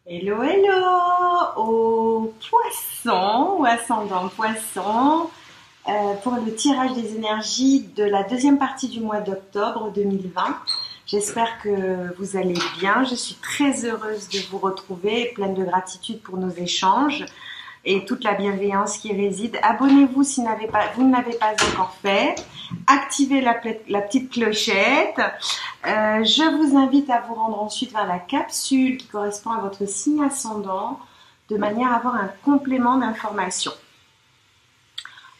Hello, hello aux poissons ou ascendant poisson pour le tirage des énergies de la deuxième partie du mois d'octobre 2020. J'espère que vous allez bien. Je suis très heureuse de vous retrouver, pleine de gratitude pour nos échanges et toute la bienveillance qui réside. Abonnez-vous si vous ne l'avez pas encore fait. Activez la petite clochette. Je vous invite à vous rendre ensuite vers la capsule qui correspond à votre signe ascendant de manière à avoir un complément d'information.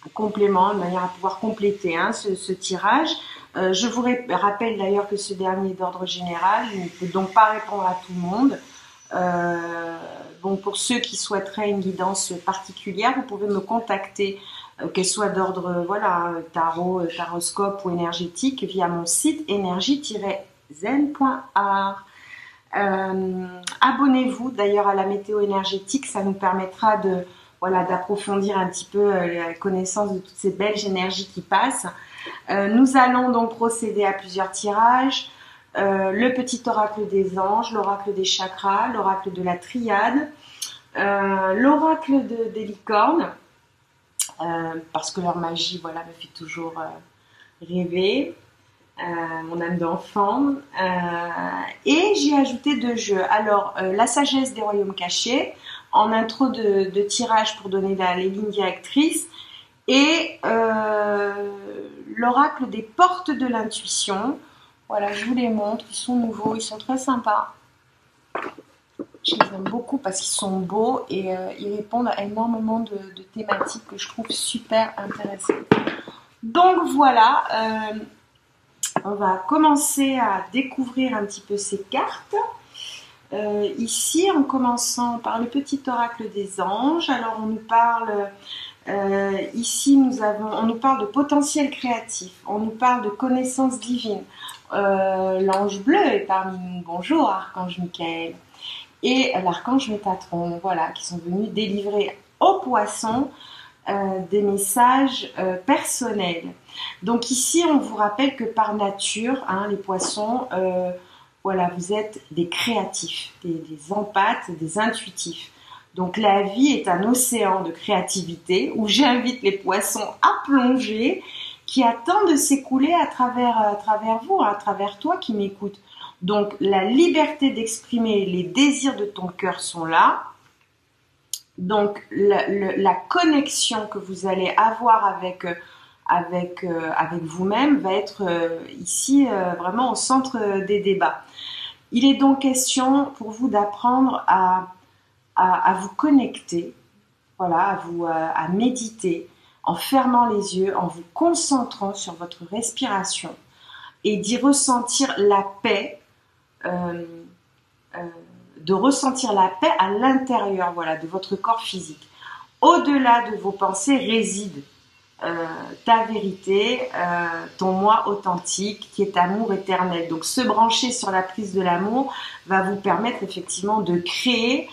Un complément de manière à pouvoir compléter ce tirage. Je vous rappelle d'ailleurs que ce dernier est d'ordre général, il ne peut donc pas répondre à tout le monde. Bon, pour ceux qui souhaiteraient une guidance particulière, vous pouvez me contacter, qu'elle soit d'ordre tarot, taroscope ou énergétique, via mon site énergie-zen.art. Abonnez-vous d'ailleurs à la météo énergétique, ça nous permettra d'approfondir un petit peu la connaissance de toutes ces belles énergies qui passent. Nous allons donc procéder à plusieurs tirages. Le petit oracle des anges, l'oracle des chakras, l'oracle de la triade, l'oracle des licornes, parce que leur magie me fait toujours rêver, mon âme d'enfant. Et j'ai ajouté 2 jeux. Alors, la sagesse des royaumes cachés, en intro de tirage pour donner les lignes directrices, et l'oracle des portes de l'intuition. Voilà, je vous les montre, ils sont nouveaux, ils sont très sympas. Je les aime beaucoup parce qu'ils sont beaux et ils répondent à énormément de thématiques que je trouve super intéressantes. Donc voilà, on va commencer à découvrir un petit peu ces cartes. Ici, en commençant par le petit oracle des anges, alors on nous parle... ici, on nous parle de potentiel créatif, on nous parle de connaissances divines. L'ange bleu est parmi nous. Bonjour, archange Michael. Et l'archange Métatron, voilà, qui sont venus délivrer aux poissons des messages personnels. Donc ici, on vous rappelle que par nature, les poissons, vous êtes des créatifs, des empathes, des intuitifs. Donc la vie est un océan de créativité où j'invite les poissons à plonger, qui attend de s'écouler à travers vous, à travers toi qui m'écoutes. Donc la liberté d'exprimer les désirs de ton cœur sont là. Donc la connexion que vous allez avoir avec vous-même va être ici vraiment au centre des débats. Il est donc question pour vous d'apprendre à vous connecter, à méditer, en fermant les yeux, en vous concentrant sur votre respiration et d'y ressentir la paix, de ressentir la paix à l'intérieur de votre corps physique. Au-delà de vos pensées réside ta vérité, ton moi authentique qui est amour éternel. Donc se brancher sur la prise de l'amour va vous permettre effectivement de créer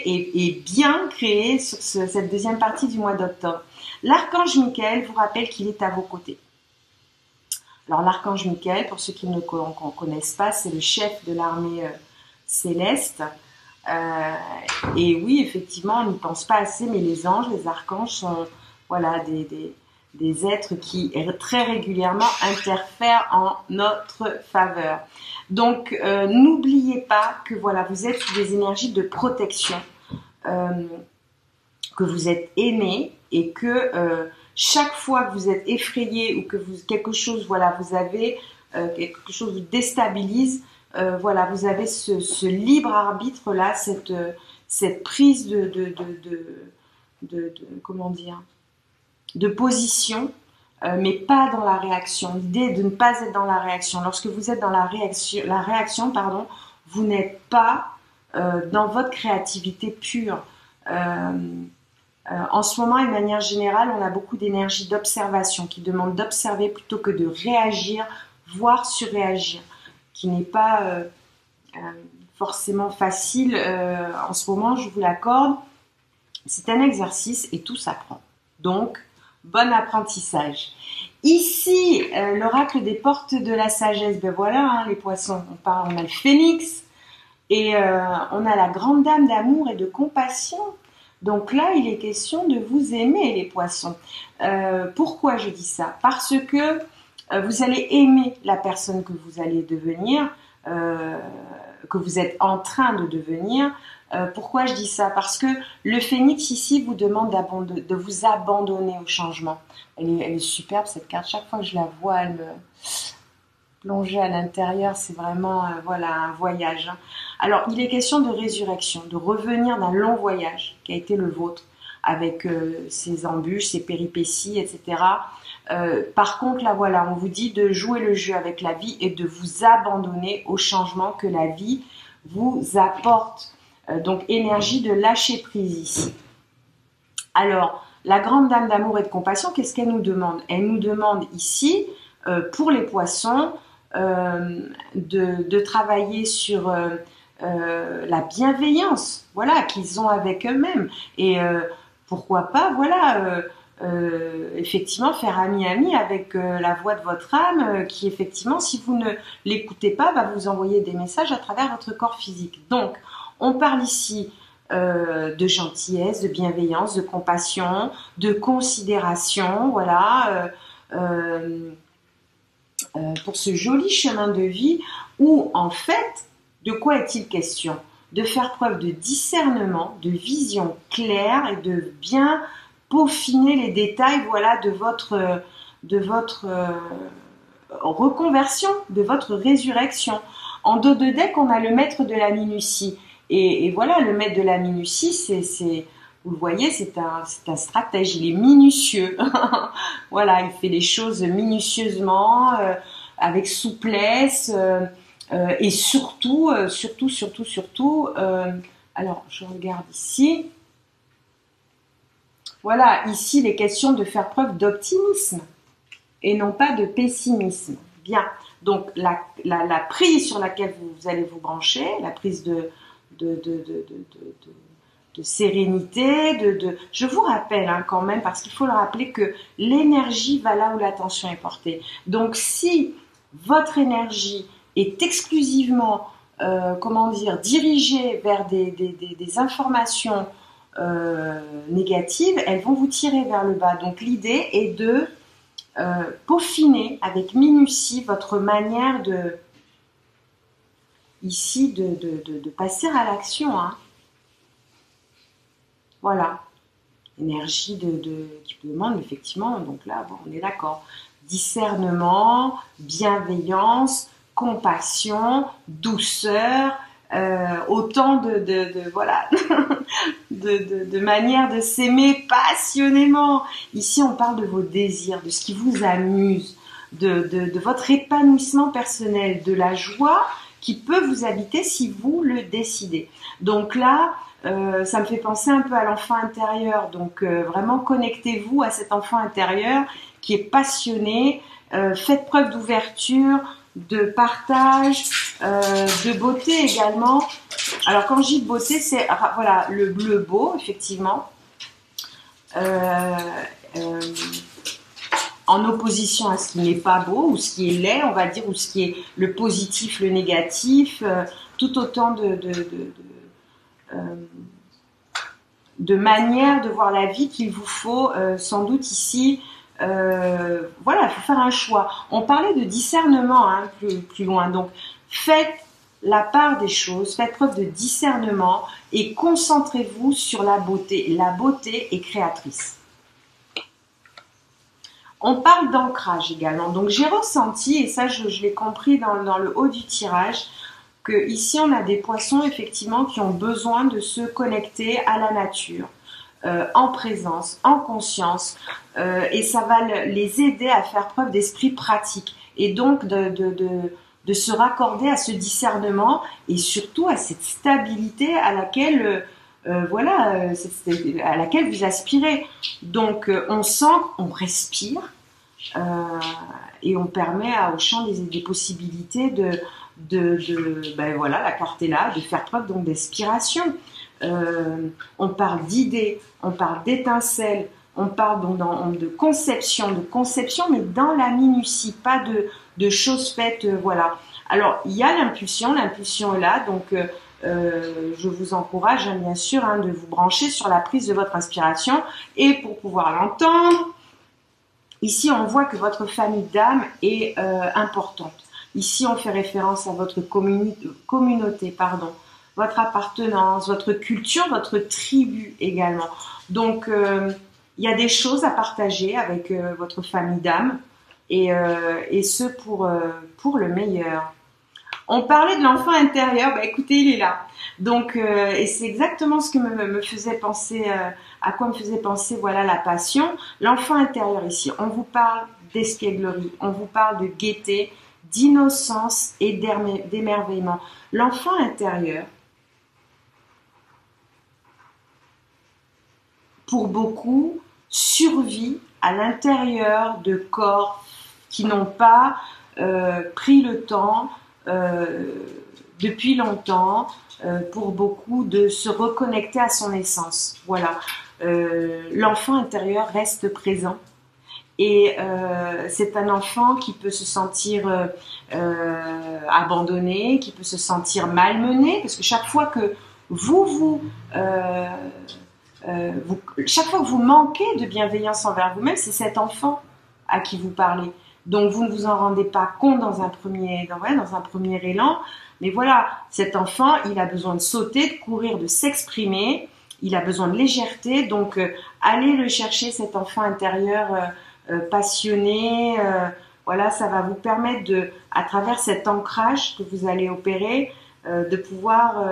et bien créer sur cette deuxième partie du mois d'octobre. L'archange Michael vous rappelle qu'il est à vos côtés. Alors l'archange Michael, pour ceux qui ne connaissent pas, c'est le chef de l'armée céleste. Et oui, effectivement, on n'y pense pas assez, mais les anges, les archanges sont des êtres qui très régulièrement interfèrent en notre faveur. Donc, n'oubliez pas que vous êtes sous des énergies de protection, que vous êtes aimé et que chaque fois que vous êtes effrayé ou que quelque chose vous vous déstabilise, vous avez ce libre arbitre là, cette prise de position, mais pas dans la réaction. L'idée est de ne pas être dans la réaction. Lorsque vous êtes dans la réaction, vous n'êtes pas dans votre créativité pure. En ce moment, de manière générale, on a beaucoup d'énergie d'observation qui demande d'observer plutôt que de réagir, voire surréagir, qui n'est pas forcément facile en ce moment, je vous l'accorde. C'est un exercice et tout s'apprend. Donc, bon apprentissage. Ici, l'oracle des portes de la sagesse, les poissons, on a le phénix Et on a la grande dame d'amour et de compassion. Donc là, il est question de vous aimer, les poissons. Pourquoi je dis ça? Parce que vous allez aimer la personne que vous allez devenir, que vous êtes en train de devenir. Pourquoi je dis ça? Parce que le phénix ici vous demande de vous abandonner au changement. Elle est superbe cette carte. Chaque fois que je la vois, elle me plonger à l'intérieur, c'est vraiment voilà, un voyage. Alors, il est question de résurrection, de revenir d'un long voyage qui a été le vôtre, avec ses embûches, ses péripéties, etc. Par contre, là, voilà, on vous dit de jouer le jeu avec la vie et de vous abandonner au changement que la vie vous apporte. Donc, énergie de lâcher prise ici. Alors, la grande dame d'amour et de compassion, qu'est-ce qu'elle nous demande? Elle nous demande ici, pour les poissons, de travailler sur la bienveillance, voilà, qu'ils ont avec eux-mêmes. Et pourquoi pas, voilà, effectivement, faire ami-ami avec la voix de votre âme, qui effectivement, si vous ne l'écoutez pas, va vous envoyer des messages à travers votre corps physique. Donc, on parle ici de gentillesse, de bienveillance, de compassion, de considération, voilà, pour ce joli chemin de vie où, en fait, de quoi est-il question? De faire preuve de discernement, de vision claire et de bien peaufiner les détails, voilà, de votre reconversion, de votre résurrection. En dos de deck, on a le maître de la minutie. Et voilà, le maître de la minutie, vous le voyez, c'est un stratège, il est minutieux. Voilà, il fait les choses minutieusement, avec souplesse, et surtout, alors je regarde ici. Voilà, ici, il est question de faire preuve d'optimisme et non pas de pessimisme. Bien, donc la prise sur laquelle vous allez vous brancher, la prise de sérénité, je vous rappelle quand même, parce qu'il faut le rappeler que l'énergie va là où l'attention est portée. Donc si votre énergie est exclusivement, dirigée vers des informations négatives, elles vont vous tirer vers le bas. Donc l'idée est de peaufiner avec minutie votre manière de passer à l'action. Hein. Voilà. Énergie qui demande effectivement, donc là, bon, on est d'accord. Discernement, bienveillance, compassion, douceur, autant voilà, de manière de s'aimer passionnément. Ici, on parle de vos désirs, de ce qui vous amuse, de votre épanouissement personnel, de la joie qui peut vous habiter si vous le décidez. Donc là, ça me fait penser un peu à l'enfant intérieur. Donc vraiment connectez-vous à cet enfant intérieur qui est passionné. Faites preuve d'ouverture, de partage, de beauté également. Alors quand je dis de beauté, c'est voilà, le bleu beau, effectivement. En opposition à ce qui n'est pas beau, ou ce qui est laid, on va dire, ou ce qui est le positif, le négatif, tout autant de manières de voir la vie qu'il vous faut sans doute ici. Voilà, il faut faire un choix. On parlait de discernement hein, plus loin, donc faites la part des choses, faites preuve de discernement et concentrez-vous sur la beauté. La beauté est créatrice. On parle d'ancrage également. Donc j'ai ressenti, et ça je l'ai compris dans le haut du tirage, que ici on a des poissons effectivement qui ont besoin de se connecter à la nature, en présence, en conscience, et ça va les aider à faire preuve d'esprit pratique et donc de se raccorder à ce discernement et surtout à cette stabilité à laquelle à laquelle vous aspirez. Donc on sent qu'on respire et on permet au champ des possibilités ben voilà, la carte est là, de faire preuve donc d'inspiration. On parle d'idées, on parle d'étincelles, on parle donc de conception, mais dans la minutie, pas de choses faites, voilà. Alors, il y a l'impulsion est là, donc je vous encourage hein, bien sûr hein, de vous brancher sur la prise de votre inspiration et pour pouvoir l'entendre, ici on voit que votre famille d'âme est importante. Ici on fait référence à votre communauté, pardon, votre appartenance, votre culture, votre tribu également. Donc il y a des choses à partager avec votre famille d'âme et ce pour le meilleur. On parlait de l'enfant intérieur, bah écoutez, il est là. Donc, et c'est exactement ce que me faisait penser, à quoi me faisait penser, voilà, la passion. L'enfant intérieur ici, on vous parle d'espièglerie, on vous parle de gaieté, d'innocence et d'émerveillement. L'enfant intérieur, pour beaucoup, survit à l'intérieur de corps qui n'ont pas pris le temps depuis longtemps pour beaucoup de se reconnecter à son essence. Voilà, l'enfant intérieur reste présent et c'est un enfant qui peut se sentir abandonné, qui peut se sentir malmené parce que chaque fois que chaque fois que vous manquez de bienveillance envers vous-même, c'est cet enfant à qui vous parlez. Donc vous ne vous en rendez pas compte dans un premier élan, mais voilà, cet enfant, il a besoin de sauter, de courir, de s'exprimer, il a besoin de légèreté, donc allez le chercher, cet enfant intérieur passionné, voilà, ça va vous permettre de, à travers cet ancrage que vous allez opérer, de pouvoir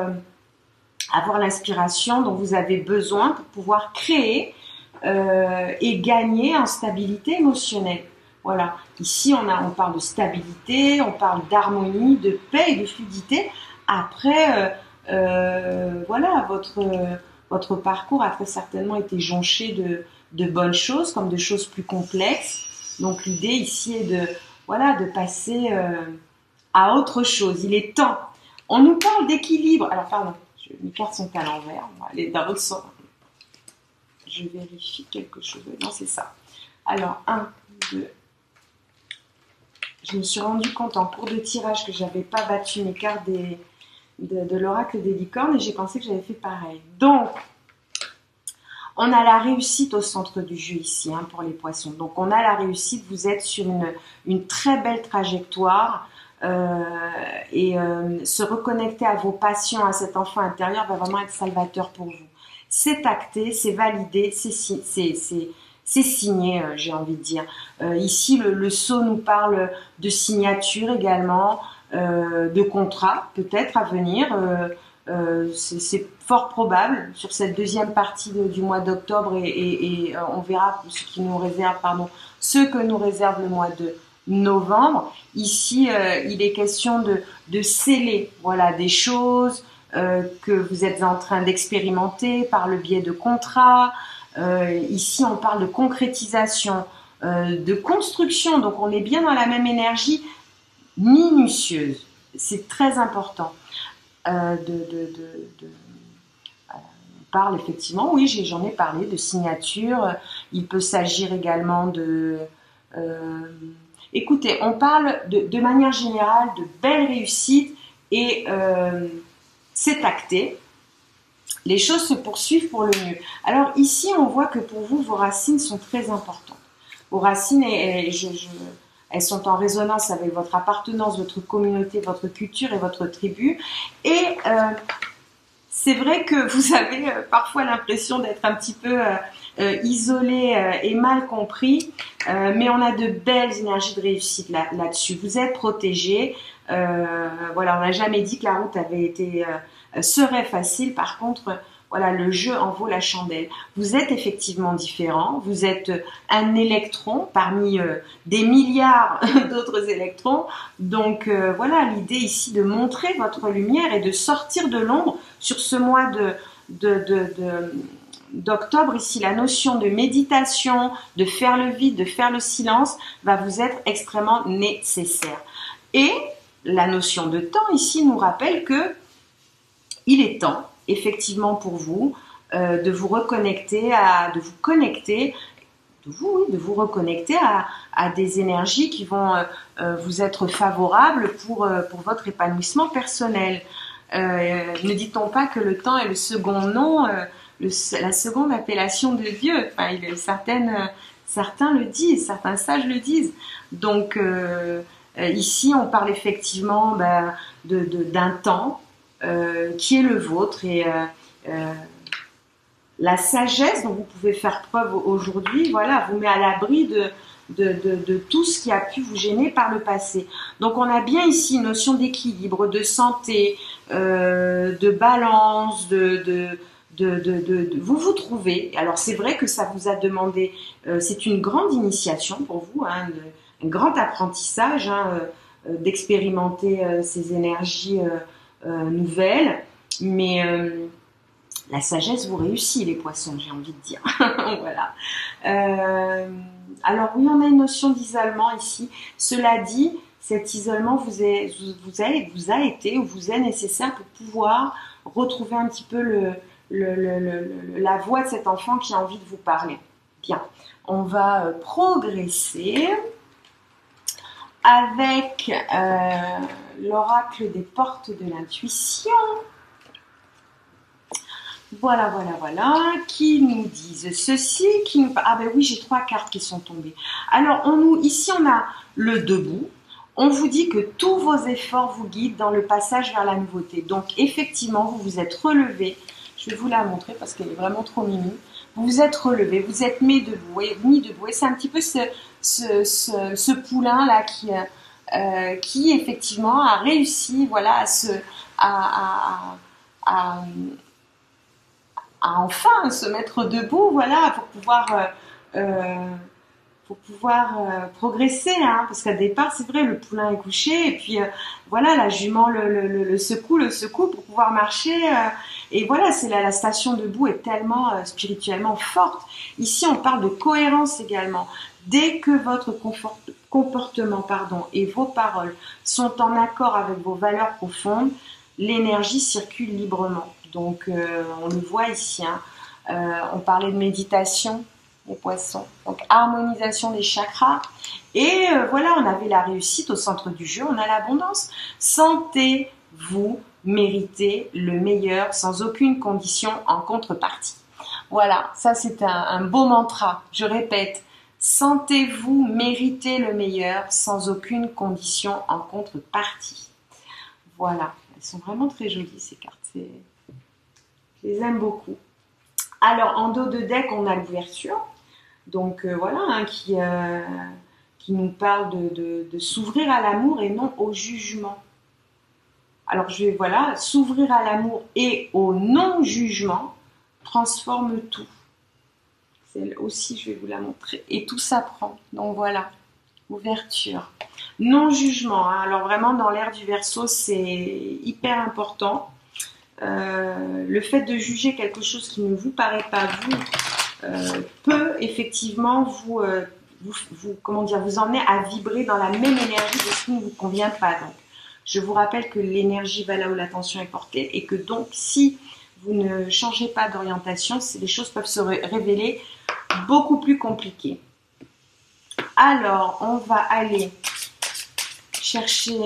avoir l'inspiration dont vous avez besoin pour pouvoir créer et gagner en stabilité émotionnelle. Voilà, ici on parle de stabilité, on parle d'harmonie, de paix et de fluidité. Après, voilà, votre parcours a très certainement été jonché de bonnes choses comme de choses plus complexes. Donc l'idée ici est de passer à autre chose. Il est temps. On nous parle d'équilibre. Alors pardon, mes cartes sont à l'envers. On va aller dans l'autre sens. Je vérifie quelque chose. Non, c'est ça. Alors 1, 2. Je me suis rendu compte en cours de tirage que j'avais pas battu mes cartes de l'oracle des licornes et j'ai pensé que j'avais fait pareil. Donc, on a la réussite au centre du jeu ici hein, pour les poissons. Donc, on a la réussite, vous êtes sur une très belle trajectoire et se reconnecter à vos passions, à cet enfant intérieur va vraiment être salvateur pour vous. C'est acté, c'est validé, c'est signé, j'ai envie de dire. Ici, le sceau nous parle de signature également, de contrat peut-être à venir. C'est fort probable sur cette deuxième partie du mois d'octobre et on verra ce qui nous réserve, ce que nous réserve le mois de novembre. Ici, il est question de sceller, voilà, des choses que vous êtes en train d'expérimenter par le biais de contrats. Ici, on parle de concrétisation, de construction, donc on est bien dans la même énergie minutieuse. C'est très important. On parle effectivement, oui, j'en ai parlé, de signature. Il peut s'agir également de... écoutez, on parle de manière générale de belles réussites et c'est acté. Les choses se poursuivent pour le mieux. Alors ici, on voit que pour vous, vos racines sont très importantes. Vos racines, elles sont en résonance avec votre appartenance, votre communauté, votre culture et votre tribu. Et c'est vrai que vous avez parfois l'impression d'être un petit peu isolé et mal compris, mais on a de belles énergies de réussite là-dessus. Vous êtes protégé. Voilà, on n'a jamais dit que la route serait facile. Par contre, voilà, le jeu en vaut la chandelle. Vous êtes effectivement différent. Vous êtes un électron parmi des milliards d'autres électrons. Donc voilà, l'idée ici de montrer votre lumière et de sortir de l'ombre sur ce mois d'octobre. Ici, la notion de méditation, de faire le vide, de faire le silence va vous être extrêmement nécessaire. Et la notion de temps ici nous rappelle que il est temps, effectivement, pour vous de vous reconnecter à des énergies qui vont vous être favorables pour votre épanouissement personnel. Ne dit-on pas que le temps est le second nom, la seconde appellation de Dieu? Enfin, certains le disent, certains sages le disent. Donc, ici, on parle effectivement d'un temps qui est le vôtre et la sagesse dont vous pouvez faire preuve aujourd'hui, voilà, vous met à l'abri de tout ce qui a pu vous gêner par le passé. Donc on a bien ici une notion d'équilibre, de santé, de balance, vous vous trouvez. Alors c'est vrai que ça vous a demandé, c'est une grande initiation pour vous, hein, un grand apprentissage, hein, d'expérimenter ces énergies nouvelles, mais la sagesse vous réussit, les poissons, j'ai envie de dire. Voilà. Alors oui, on a une notion d'isolement ici. Cela dit, cet isolement vous a été ou vous est nécessaire pour pouvoir retrouver un petit peu la voix de cet enfant qui a envie de vous parler. Bien, on va progresser avec l'oracle des portes de l'intuition. Voilà, qui nous disent ceci, ah ben oui, j'ai 3 cartes qui sont tombées. Alors, ici, on a le debout. On vous dit que tous vos efforts vous guident dans le passage vers la nouveauté. Donc, effectivement, vous vous êtes relevé. Je vais vous la montrer parce qu'elle est vraiment trop mimi. Vous vous êtes relevé, vous êtes mis debout. Et c'est un petit peu ce poulain-là qui, effectivement, a réussi, voilà, à enfin se mettre debout, voilà, pour pouvoir progresser, hein, parce qu'à départ, c'est vrai, le poulain est couché, et puis voilà, la jument le secoue pour pouvoir marcher, et voilà, la station debout est tellement spirituellement forte. Ici, on parle de cohérence également. Dès que votre comportement, et vos paroles sont en accord avec vos valeurs profondes, l'énergie circule librement. Donc, on le voit ici, hein. On parlait de méditation, les poissons. Donc, harmonisation des chakras. Et voilà, on avait la réussite au centre du jeu, on a l'abondance. Sentez-vous mériter le meilleur sans aucune condition en contrepartie. Voilà, ça c'est un beau mantra. Je répète, sentez-vous mériter le meilleur sans aucune condition en contrepartie. Voilà, elles sont vraiment très jolies ces cartes. Je les aime beaucoup. Alors, en dos de deck, on a l'ouverture. Donc, voilà, hein, qui nous parle de s'ouvrir à l'amour et non au jugement. Alors, voilà, s'ouvrir à l'amour et au non-jugement transforme tout. Celle aussi, je vais vous la montrer. Et tout s'apprend. Donc, voilà, ouverture. Non-jugement, hein. Alors, vraiment, dans l'ère du Verseau, c'est hyper important. Le fait de juger quelque chose qui ne vous paraît pas peut effectivement vous emmener à vibrer dans la même énergie de ce qui ne vous convient pas. Donc, je vous rappelle que l'énergie va là où l'attention est portée et que donc si vous ne changez pas d'orientation, les choses peuvent se révéler beaucoup plus compliquées. Alors, on va aller chercher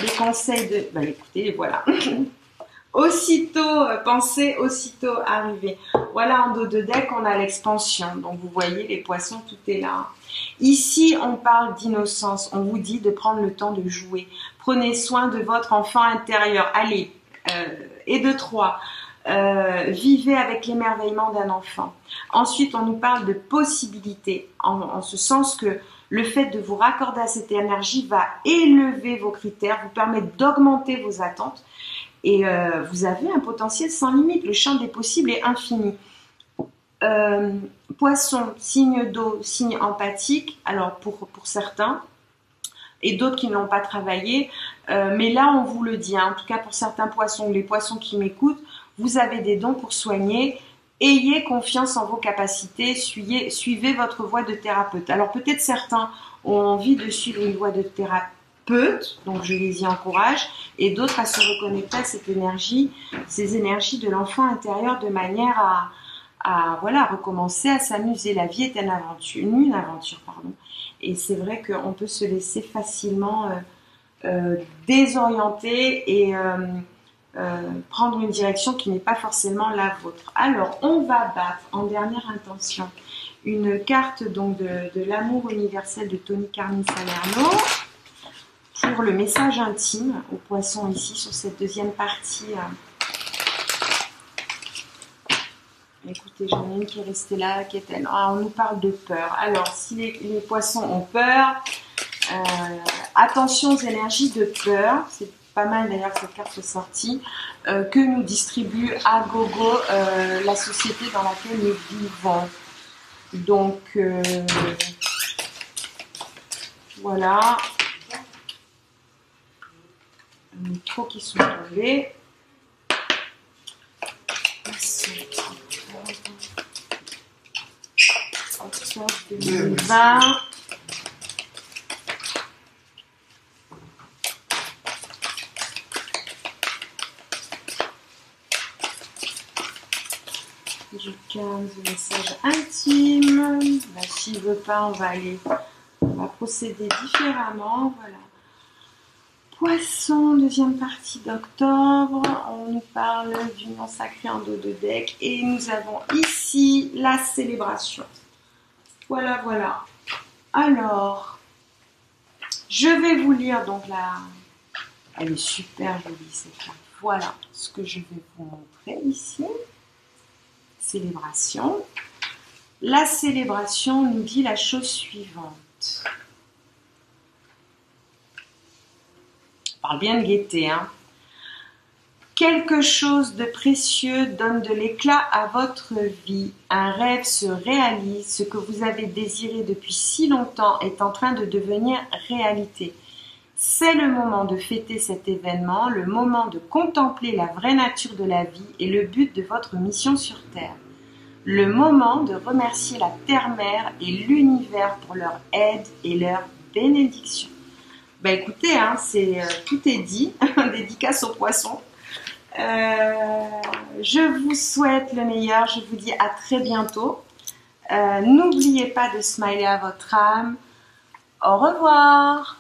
les conseils de... écoutez, voilà. Aussitôt pensé, aussitôt arrivé. Voilà, en dos de deck, on a l'expansion. Donc, vous voyez, les poissons, tout est là. Ici, on parle d'innocence. On vous dit de prendre le temps de jouer. Prenez soin de votre enfant intérieur. Allez, et de 3. Vivez avec l'émerveillement d'un enfant. Ensuite, on nous parle de possibilités, en ce sens que le fait de vous raccorder à cette énergie va élever vos critères, vous permettre d'augmenter vos attentes. Et vous avez un potentiel sans limite, le champ des possibles est infini. Poisson, signe d'eau, signe empathique, alors pour certains, et d'autres qui ne l'ont pas travaillé, mais là on vous le dit, hein, en tout cas pour certains poissons, les poissons qui m'écoutent, vous avez des dons pour soigner, ayez confiance en vos capacités, suivez votre voie de thérapeute. Alors peut-être certains ont envie de suivre une voie de thérapeute, donc je les y encourage, et d'autres à se reconnecter à cette énergie, ces énergies de l'enfant intérieur de manière à voilà, recommencer à s'amuser. La vie est une aventure, et c'est vrai qu'on peut se laisser facilement désorienter et prendre une direction qui n'est pas forcément la vôtre. Alors, on va battre en dernière intention une carte donc de l'amour universel de Tony Carmi Salerno pour le message intime au poisson ici sur cette deuxième partie. Écoutez, j'en ai une qui est restée là, qui est elle. Ah, on nous parle de peur. Alors, si les poissons ont peur, attention aux énergies de peur. C'est pas mal d'ailleurs cette carte sortie que nous distribue à gogo la société dans laquelle nous vivons. Donc, voilà. Les trous qui sont tombés. Octobre 2020. Je 15 messages intimes. Bah, s'il veut pas, on va procéder différemment. Voilà. Poisson, deuxième partie d'octobre. On nous parle d'union sacrée en dos de deck. Et nous avons ici la célébration. Voilà, voilà. Alors, je vais vous lire donc la... Elle est super jolie cette carte. Voilà ce que je vais vous montrer ici. Célébration. La célébration nous dit la chose suivante. On parle bien de gaieté, hein. Quelque chose de précieux donne de l'éclat à votre vie. Un rêve se réalise. Ce que vous avez désiré depuis si longtemps est en train de devenir réalité. C'est le moment de fêter cet événement, le moment de contempler la vraie nature de la vie et le but de votre mission sur Terre. Le moment de remercier la Terre-Mère et l'univers pour leur aide et leur bénédiction. Bah écoutez, hein, tout est dit, dédicace aux poissons. Je vous souhaite le meilleur, je vous dis à très bientôt. N'oubliez pas de smiler à votre âme. Au revoir.